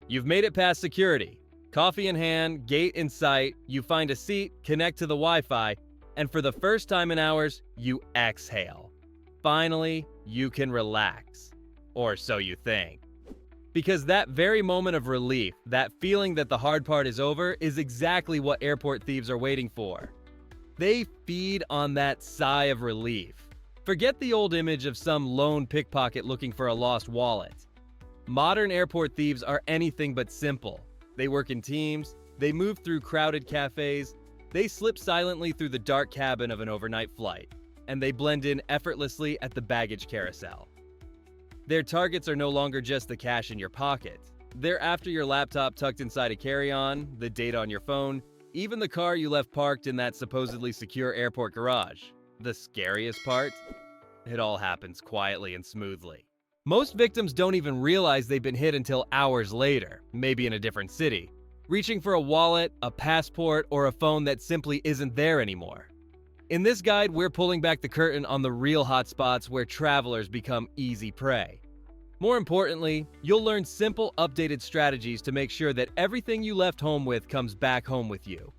You've made it past security. Coffee in hand, gate in sight, you find a seat, connect to the Wi-Fi, and for the first time in hours, you exhale. Finally, you can relax. Or so you think. Because that very moment of relief, that feeling that the hard part is over, is exactly what airport thieves are waiting for. They feed on that sigh of relief. Forget the old image of some lone pickpocket looking for a lost wallet. Modern airport thieves are anything but simple. They work in teams, they move through crowded cafés, they slip silently through the dark cabin of an overnight flight, and they blend in effortlessly at the baggage carousel. Their targets are no longer just the cash in your pocket. They're after your laptop tucked inside a carry-on, the data on your phone, even the car you left parked in that supposedly secure airport garage. The scariest part? It all happens quietly and smoothly. Most victims don't even realize they've been hit until hours later, maybe in a different city, reaching for a wallet, a passport, or a phone that simply isn't there anymore. In this guide, we're pulling back the curtain on the real hotspots where travelers become easy prey. More importantly, you'll learn simple, updated strategies to make sure that everything you left home with comes back home with you.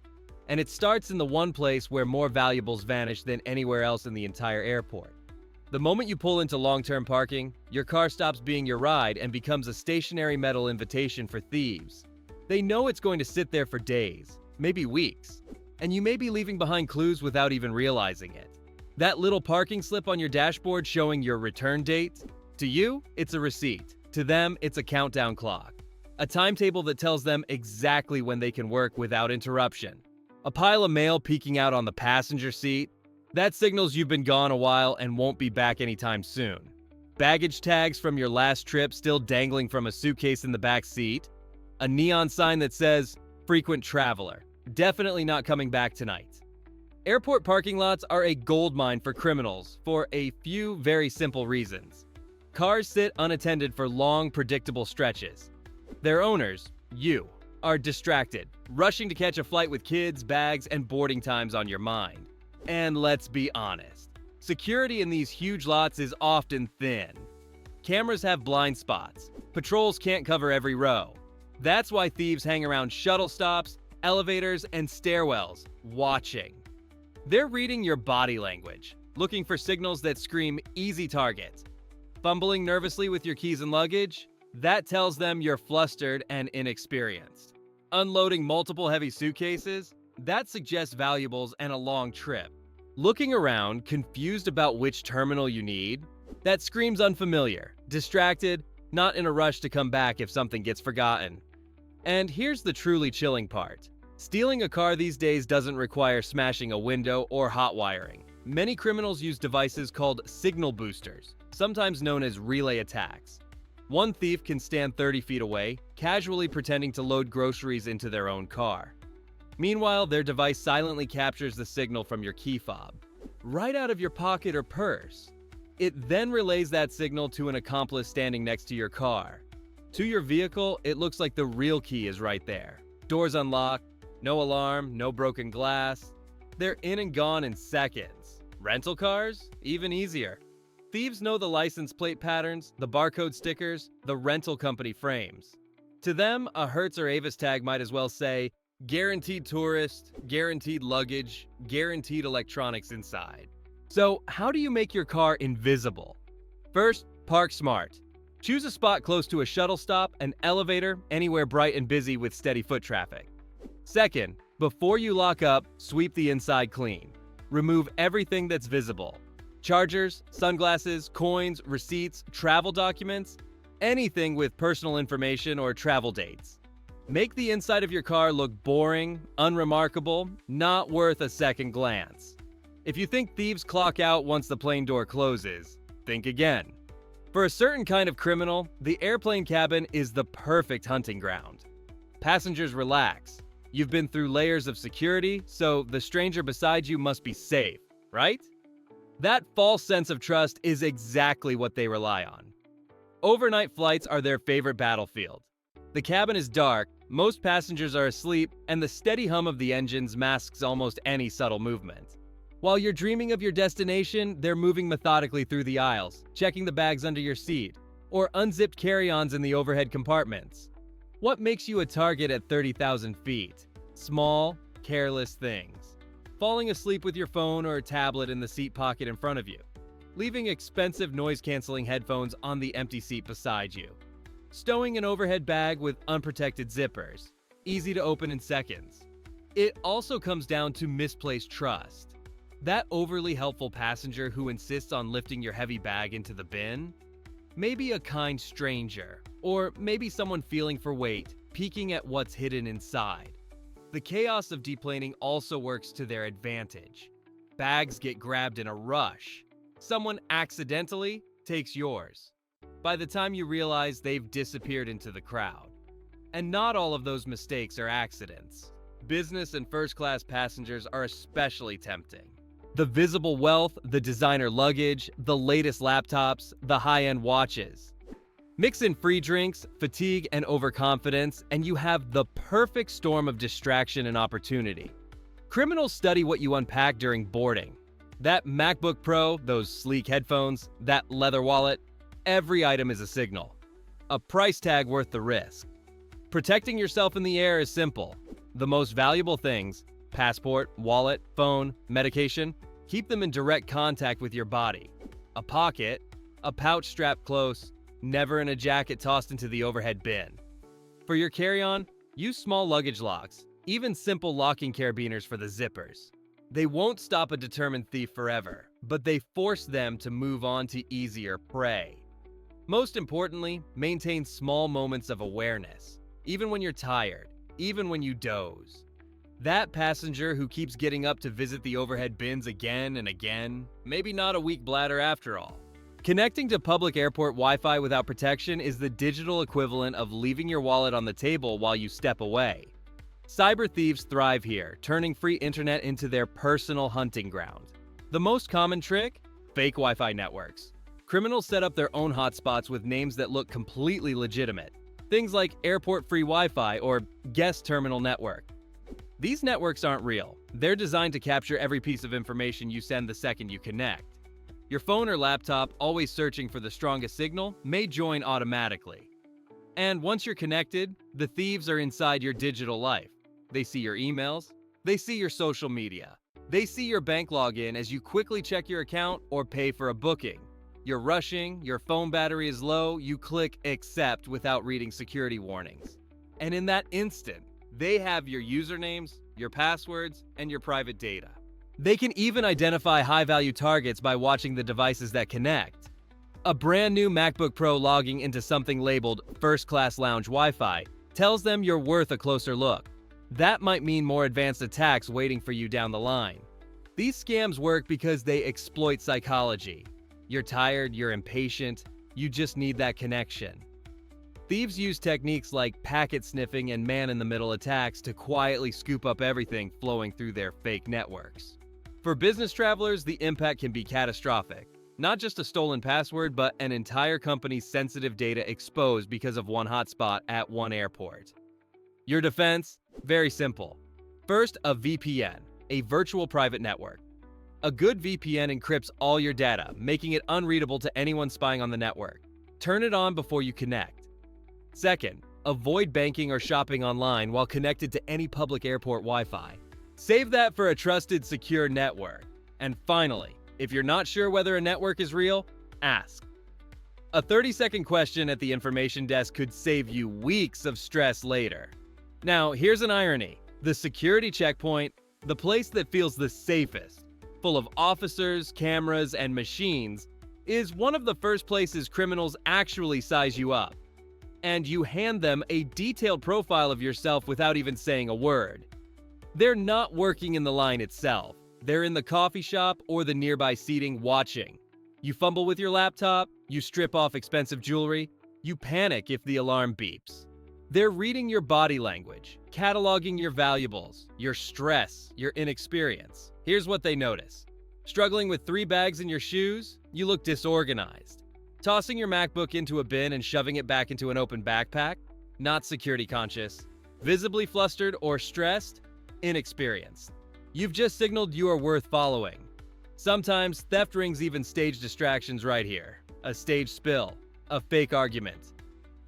And it starts in the one place where more valuables vanish than anywhere else in the entire airport. The moment you pull into long-term parking, your car stops being your ride and becomes a stationary metal invitation for thieves. They know it's going to sit there for days, maybe weeks, and you may be leaving behind clues without even realizing it. That little parking slip on your dashboard showing your return date? To you, it's a receipt. To them, it's a countdown clock. A timetable that tells them exactly when they can work without interruption. A pile of mail peeking out on the passenger seat? That signals you've been gone a while and won't be back anytime soon. Baggage tags from your last trip still dangling from a suitcase in the back seat. A neon sign that says, "Frequent traveler. Definitely not coming back tonight." Airport parking lots are a goldmine for criminals for a few very simple reasons. Cars sit unattended for long, predictable stretches. Their owners, you, are distracted, rushing to catch a flight with kids, bags, and boarding times on your mind. And let's be honest, security in these huge lots is often thin. Cameras have blind spots. Patrols can't cover every row. That's why thieves hang around shuttle stops, elevators, and stairwells, watching. They're reading your body language, looking for signals that scream easy target. Fumbling nervously with your keys and luggage? That tells them you're flustered and inexperienced. Unloading multiple heavy suitcases? That suggests valuables and a long trip. Looking around, confused about which terminal you need? That screams unfamiliar, distracted, not in a rush to come back if something gets forgotten. And here's the truly chilling part. Stealing a car these days doesn't require smashing a window or hot wiring. Many criminals use devices called signal boosters, sometimes known as relay attacks. One thief can stand 30 feet away, casually pretending to load groceries into their own car. Meanwhile, their device silently captures the signal from your key fob, right out of your pocket or purse. It then relays that signal to an accomplice standing next to your car. To your vehicle, it looks like the real key is right there. Doors unlocked, no alarm, no broken glass. They're in and gone in seconds. Rental cars? Even easier. Thieves know the license plate patterns, the barcode stickers, the rental company frames. To them, a Hertz or Avis tag might as well say, "Guaranteed tourist, guaranteed luggage, guaranteed electronics inside." So, how do you make your car invisible? First, park smart. Choose a spot close to a shuttle stop, an elevator, anywhere bright and busy with steady foot traffic. Second, before you lock up, sweep the inside clean. Remove everything that's visible. Chargers, sunglasses, coins, receipts, travel documents, anything with personal information or travel dates. Make the inside of your car look boring, unremarkable, not worth a second glance. If you think thieves clock out once the plane door closes, think again. For a certain kind of criminal, the airplane cabin is the perfect hunting ground. Passengers relax. You've been through layers of security, so the stranger beside you must be safe, right? That false sense of trust is exactly what they rely on. Overnight flights are their favorite battlefield. The cabin is dark, most passengers are asleep, and the steady hum of the engines masks almost any subtle movement. While you're dreaming of your destination, they're moving methodically through the aisles, checking the bags under your seat, or unzipped carry-ons in the overhead compartments. What makes you a target at 30,000 feet? Small, careless things. Falling asleep with your phone or tablet in the seat pocket in front of you. Leaving expensive noise-canceling headphones on the empty seat beside you. Stowing an overhead bag with unprotected zippers. Easy to open in seconds. It also comes down to misplaced trust. That overly helpful passenger who insists on lifting your heavy bag into the bin? Maybe a kind stranger, or maybe someone feeling for weight, peeking at what's hidden inside. The chaos of deplaning also works to their advantage. Bags get grabbed in a rush. Someone accidentally takes yours. By the time you realize, they've disappeared into the crowd. And not all of those mistakes are accidents. Business and first-class passengers are especially tempting. The visible wealth, the designer luggage, the latest laptops, the high-end watches. Mix in free drinks, fatigue, and overconfidence, and you have the perfect storm of distraction and opportunity. Criminals study what you unpack during boarding. That MacBook Pro, those sleek headphones, that leather wallet, every item is a signal. A price tag worth the risk. Protecting yourself in the air is simple. The most valuable things, passport, wallet, phone, medication, keep them in direct contact with your body. A pocket, a pouch strapped close, never in a jacket tossed into the overhead bin. For your carry-on, use small luggage locks, even simple locking carabiners for the zippers. They won't stop a determined thief forever, but they force them to move on to easier prey. Most importantly, maintain small moments of awareness, even when you're tired, even when you doze. That passenger who keeps getting up to visit the overhead bins again and again, maybe not a weak bladder after all. Connecting to public airport Wi-Fi without protection is the digital equivalent of leaving your wallet on the table while you step away. Cyber thieves thrive here, turning free internet into their personal hunting ground. The most common trick? Fake Wi-Fi networks. Criminals set up their own hotspots with names that look completely legitimate. Things like airport free Wi-Fi or guest terminal network. These networks aren't real. They're designed to capture every piece of information you send the second you connect. Your phone or laptop, always searching for the strongest signal, may join automatically. And once you're connected, the thieves are inside your digital life. They see your emails, they see your social media, they see your bank login as you quickly check your account or pay for a booking. You're rushing, your phone battery is low, you click accept without reading security warnings. And in that instant, they have your usernames, your passwords, and your private data. They can even identify high-value targets by watching the devices that connect. A brand new MacBook Pro logging into something labeled First-Class Lounge Wi-Fi tells them you're worth a closer look. That might mean more advanced attacks waiting for you down the line. These scams work because they exploit psychology. You're tired, you're impatient, you just need that connection. Thieves use techniques like packet sniffing and man-in-the-middle attacks to quietly scoop up everything flowing through their fake networks. For business travelers, the impact can be catastrophic. Not just a stolen password, but an entire company's sensitive data exposed because of one hotspot at one airport. Your defense? Very simple. First, a VPN, a virtual private network. A good VPN encrypts all your data, making it unreadable to anyone spying on the network. Turn it on before you connect. Second, avoid banking or shopping online while connected to any public airport Wi-Fi. Save that for a trusted, secure network. And finally, if you're not sure whether a network is real, ask. A 30-second question at the information desk could save you weeks of stress later. Now, here's an irony. The security checkpoint, the place that feels the safest, full of officers, cameras, and machines, is one of the first places criminals actually size you up. And you hand them a detailed profile of yourself without even saying a word. They're not working in the line itself. They're in the coffee shop or the nearby seating watching. You fumble with your laptop, you strip off expensive jewelry, you panic if the alarm beeps. They're reading your body language, cataloging your valuables, your stress, your inexperience. Here's what they notice. Struggling with 3 bags in your shoes? You look disorganized. Tossing your MacBook into a bin and shoving it back into an open backpack? Not security conscious. Visibly flustered or stressed? Inexperienced. You've just signaled you are worth following. Sometimes theft rings even stage distractions right here. A stage spill. A fake argument.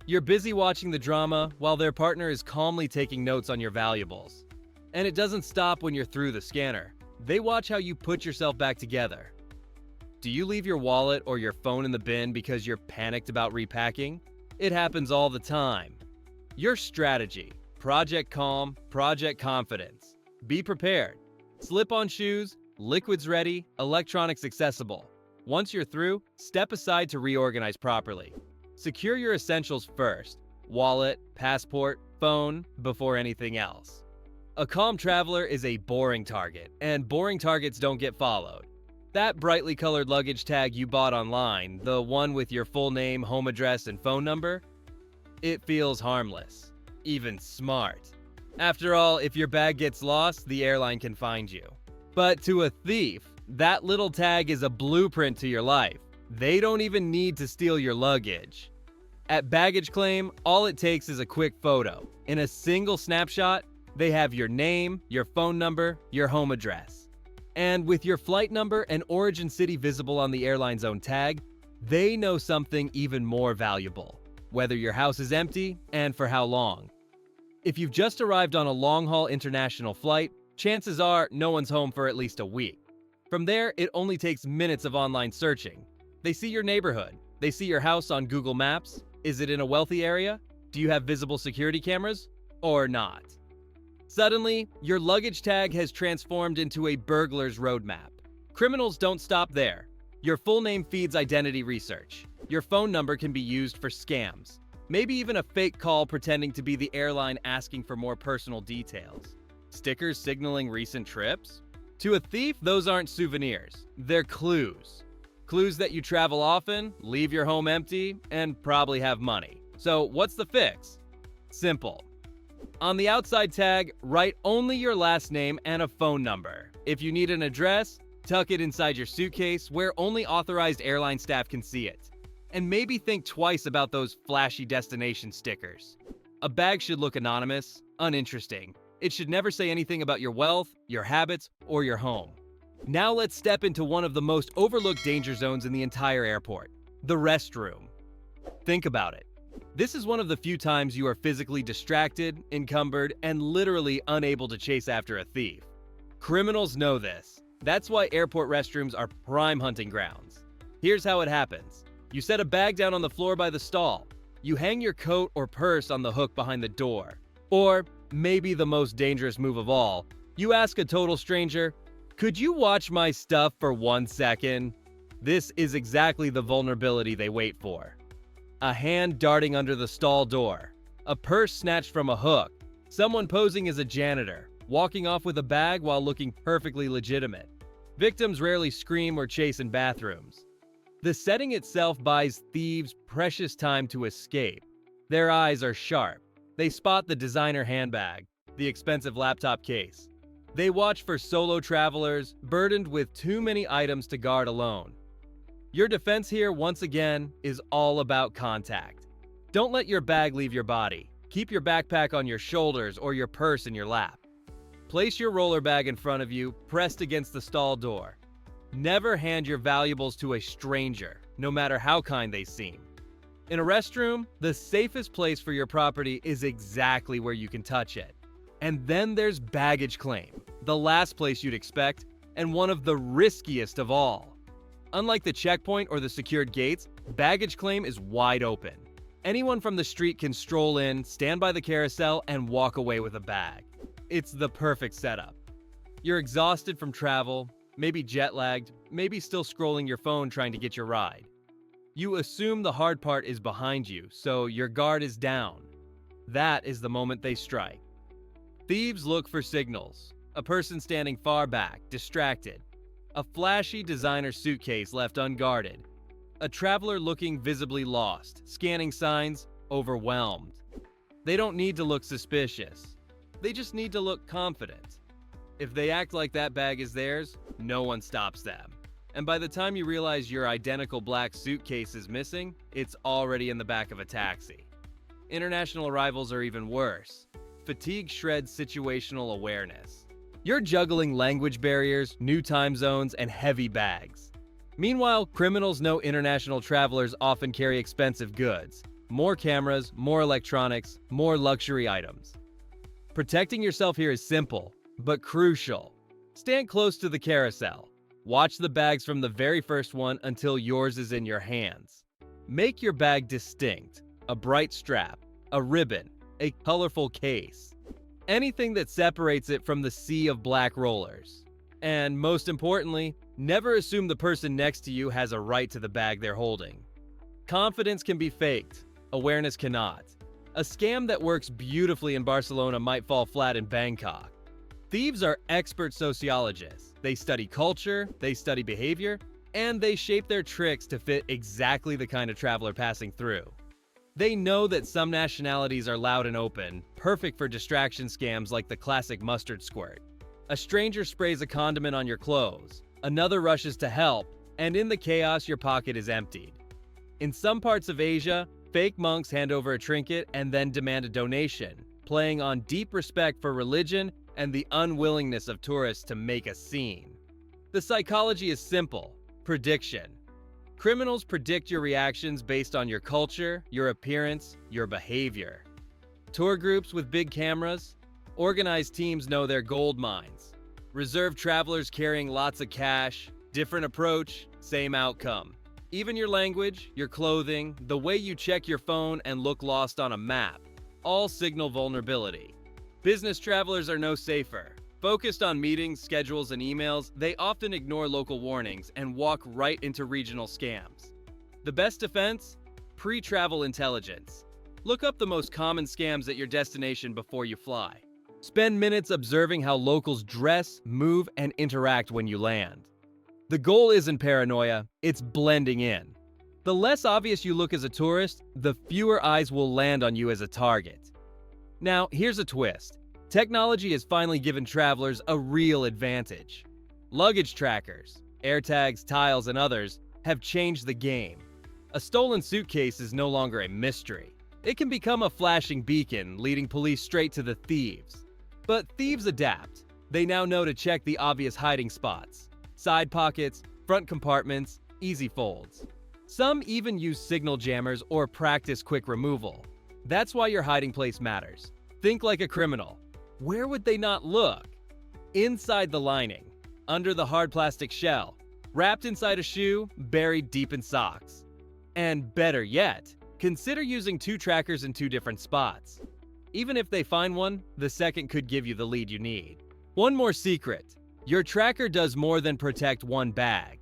You're busy watching the drama while their partner is calmly taking notes on your valuables. And it doesn't stop when you're through the scanner. They watch how you put yourself back together. Do you leave your wallet or your phone in the bin because you're panicked about repacking? It happens all the time. Your strategy: Project Calm, Project Confidence. Be prepared. Slip-on shoes, liquids ready, electronics accessible. Once you're through, step aside to reorganize properly. Secure your essentials first: wallet, passport, phone, before anything else. A calm traveler is a boring target, and boring targets don't get followed. That brightly colored luggage tag you bought online, the one with your full name, home address, and phone number, it feels harmless, even smart. After all, if your bag gets lost, the airline can find you. But to a thief, that little tag is a blueprint to your life. They don't even need to steal your luggage. At baggage claim, all it takes is a quick photo. In a single snapshot, they have your name, your phone number, your home address. And with your flight number and origin city visible on the airline's own tag, they know something even more valuable: whether your house is empty and for how long. If you've just arrived on a long-haul international flight, chances are no one's home for at least a week. From there, it only takes minutes of online searching. They see your neighborhood. They see your house on Google Maps. Is it in a wealthy area? Do you have visible security cameras? Or not? Suddenly, your luggage tag has transformed into a burglar's roadmap. Criminals don't stop there. Your full name feeds identity research. Your phone number can be used for scams. Maybe even a fake call pretending to be the airline asking for more personal details. Stickers signaling recent trips? To a thief, those aren't souvenirs. They're clues. Clues that you travel often, leave your home empty, and probably have money. So what's the fix? Simple. On the outside tag, write only your last name and a phone number. If you need an address, tuck it inside your suitcase where only authorized airline staff can see it. And maybe think twice about those flashy destination stickers. A bag should look anonymous, uninteresting. It should never say anything about your wealth, your habits, or your home. Now let's step into one of the most overlooked danger zones in the entire airport: the restroom. Think about it. This is one of the few times you are physically distracted, encumbered, and literally unable to chase after a thief. Criminals know this. That's why airport restrooms are prime hunting grounds. Here's how it happens. You set a bag down on the floor by the stall. You hang your coat or purse on the hook behind the door. Or, maybe the most dangerous move of all, you ask a total stranger, "Could you watch my stuff for 1 second?" This is exactly the vulnerability they wait for. A hand darting under the stall door, a purse snatched from a hook, someone posing as a janitor, walking off with a bag while looking perfectly legitimate. Victims rarely scream or chase in bathrooms. The setting itself buys thieves precious time to escape. Their eyes are sharp. They spot the designer handbag, the expensive laptop case. They watch for solo travelers burdened with too many items to guard alone. Your defense here, once again, is all about contact. Don't let your bag leave your body. Keep your backpack on your shoulders or your purse in your lap. Place your roller bag in front of you, pressed against the stall door. Never hand your valuables to a stranger, no matter how kind they seem. In a restroom, the safest place for your property is exactly where you can touch it. And then there's baggage claim, the last place you'd expect, and one of the riskiest of all. Unlike the checkpoint or the secured gates, baggage claim is wide open. Anyone from the street can stroll in, stand by the carousel, and walk away with a bag. It's the perfect setup. You're exhausted from travel, maybe jet-lagged, maybe still scrolling your phone trying to get your ride. You assume the hard part is behind you, so your guard is down. That is the moment they strike. Thieves look for signals. A person standing far back, distracted. A flashy designer suitcase left unguarded. A traveler looking visibly lost, scanning signs, overwhelmed. They don't need to look suspicious. They just need to look confident. If they act like that bag is theirs, no one stops them. And by the time you realize your identical black suitcase is missing, it's already in the back of a taxi. International arrivals are even worse. Fatigue shreds situational awareness. You're juggling language barriers, new time zones, and heavy bags. Meanwhile, criminals know international travelers often carry expensive goods. more cameras, more electronics, more luxury items. Protecting yourself here is simple, but crucial. Stand close to the carousel. Watch the bags from the very first one until yours is in your hands. Make your bag distinct: a bright strap, a ribbon, a colorful case. Anything that separates it from the sea of black rollers. And most importantly, never assume the person next to you has a right to the bag they're holding. Confidence can be faked, awareness cannot. A scam that works beautifully in Barcelona might fall flat in Bangkok. Thieves are expert sociologists. They study culture, they study behavior, and they shape their tricks to fit exactly the kind of traveler passing through. They know that some nationalities are loud and open, perfect for distraction scams like the classic mustard squirt. A stranger sprays a condiment on your clothes, another rushes to help, and in the chaos your pocket is emptied. In some parts of Asia, fake monks hand over a trinket and then demand a donation, playing on deep respect for religion and the unwillingness of tourists to make a scene. The psychology is simple: prediction. Criminals predict your reactions based on your culture, your appearance, your behavior. Tour groups with big cameras, organized teams know their gold mines. Reserved travelers carrying lots of cash, different approach, same outcome. Even your language, your clothing, the way you check your phone and look lost on a map, all signal vulnerability. Business travelers are no safer. Focused on meetings, schedules, and emails, they often ignore local warnings and walk right into regional scams. The best defense? Pre-travel intelligence. Look up the most common scams at your destination before you fly. Spend minutes observing how locals dress, move, and interact when you land. The goal isn't paranoia, it's blending in. The less obvious you look as a tourist, the fewer eyes will land on you as a target. Now, here's a twist. Technology has finally given travelers a real advantage. Luggage trackers, AirTags, Tiles, and others have changed the game. A stolen suitcase is no longer a mystery. It can become a flashing beacon, leading police straight to the thieves. But thieves adapt. They now know to check the obvious hiding spots: side pockets, front compartments, easy folds. Some even use signal jammers or practice quick removal. That's why your hiding place matters. Think like a criminal. Where would they not look? Inside the lining, under the hard plastic shell, wrapped inside a shoe, buried deep in socks. And better yet, consider using two trackers in two different spots. Even if they find one, the second could give you the lead you need. One more secret: your tracker does more than protect one bag.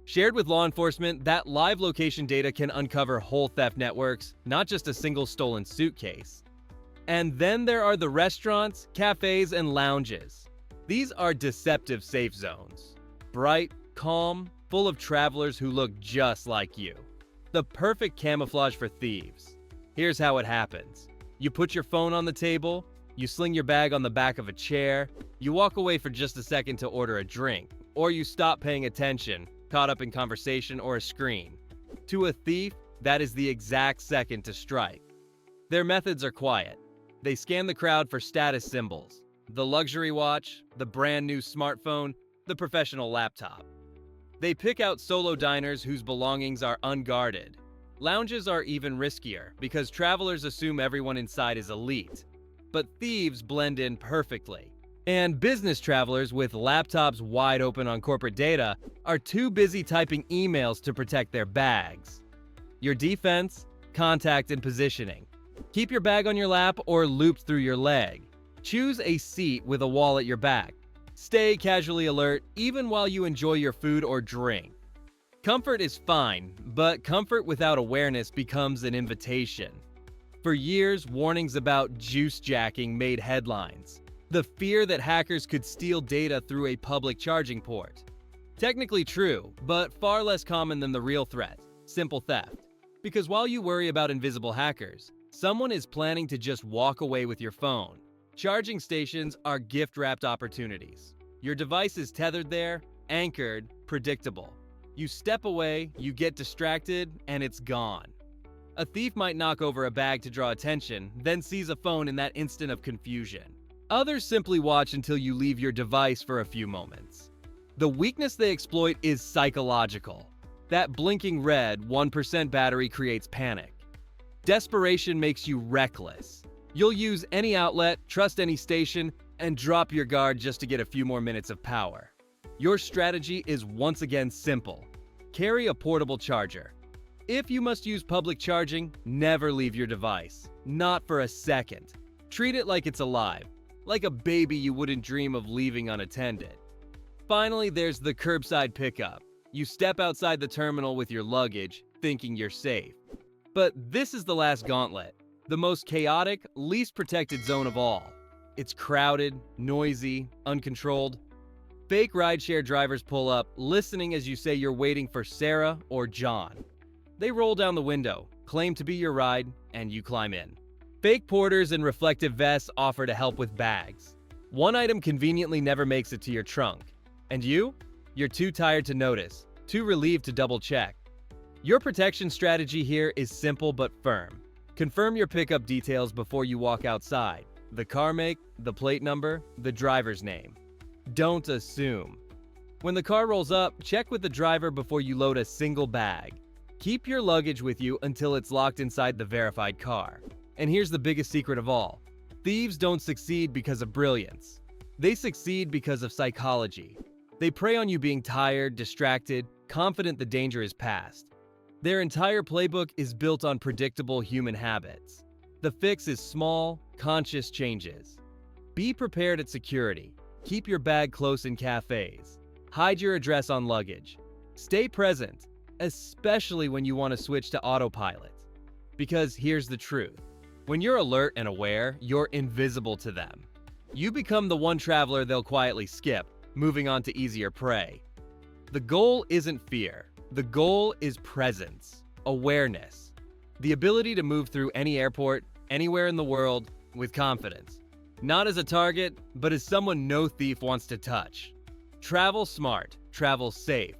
Shared with law enforcement, that live location data can uncover whole theft networks, not just a single stolen suitcase. And then there are the restaurants, cafés, and lounges. These are deceptive safe zones. Bright, calm, full of travelers who look just like you. The perfect camouflage for thieves. Here's how it happens. You put your phone on the table, you sling your bag on the back of a chair, you walk away for just a second to order a drink, or you stop paying attention, caught up in conversation or a screen. To a thief, that is the exact second to strike. Their methods are quiet. They scan the crowd for status symbols: the luxury watch, the brand new smartphone, the professional laptop. They pick out solo diners whose belongings are unguarded. Lounges are even riskier because travelers assume everyone inside is elite. But thieves blend in perfectly. And business travelers with laptops wide open on corporate data are too busy typing emails to protect their bags. Your defense? Contact and positioning. Keep your bag on your lap or looped through your leg. Choose a seat with a wall at your back. Stay casually alert even while you enjoy your food or drink. Comfort is fine, but comfort without awareness becomes an invitation. For years, warnings about juice jacking made headlines. The fear that hackers could steal data through a public charging port. Technically true, but far less common than the real threat: simple theft. Because while you worry about invisible hackers, someone is planning to just walk away with your phone. Charging stations are gift-wrapped opportunities. Your device is tethered there, anchored, predictable. You step away, you get distracted, and it's gone. A thief might knock over a bag to draw attention, then seize a phone in that instant of confusion. Others simply watch until you leave your device for a few moments. The weakness they exploit is psychological. That blinking red 1% battery creates panic. Desperation makes you reckless. You'll use any outlet, trust any station, and drop your guard just to get a few more minutes of power. Your strategy is once again simple. Carry a portable charger. If you must use public charging, never leave your device. Not for a second. Treat it like it's alive, like a baby you wouldn't dream of leaving unattended. Finally, there's the curbside pickup. You step outside the terminal with your luggage, thinking you're safe. But this is the last gauntlet, the most chaotic, least protected zone of all. It's crowded, noisy, uncontrolled. Fake rideshare drivers pull up, listening as you say you're waiting for Sarah or John. They roll down the window, claim to be your ride, and you climb in. Fake porters in reflective vests offer to help with bags. One item conveniently never makes it to your trunk. And you? You're too tired to notice, too relieved to double check. Your protection strategy here is simple but firm. Confirm your pickup details before you walk outside. The car make, the plate number, the driver's name. Don't assume. When the car rolls up, check with the driver before you load a single bag. Keep your luggage with you until it's locked inside the verified car. And here's the biggest secret of all. Thieves don't succeed because of brilliance. They succeed because of psychology. They prey on you being tired, distracted, confident the danger is past. Their entire playbook is built on predictable human habits. The fix is small, conscious changes. Be prepared at security. Keep your bag close in cafés. Hide your address on luggage. Stay present, especially when you want to switch to autopilot. Because here's the truth. When you're alert and aware, you're invisible to them. You become the one traveler they'll quietly skip, moving on to easier prey. The goal isn't fear. The goal is presence, awareness, the ability to move through any airport, anywhere in the world, with confidence. Not as a target, but as someone no thief wants to touch. Travel smart, travel safe,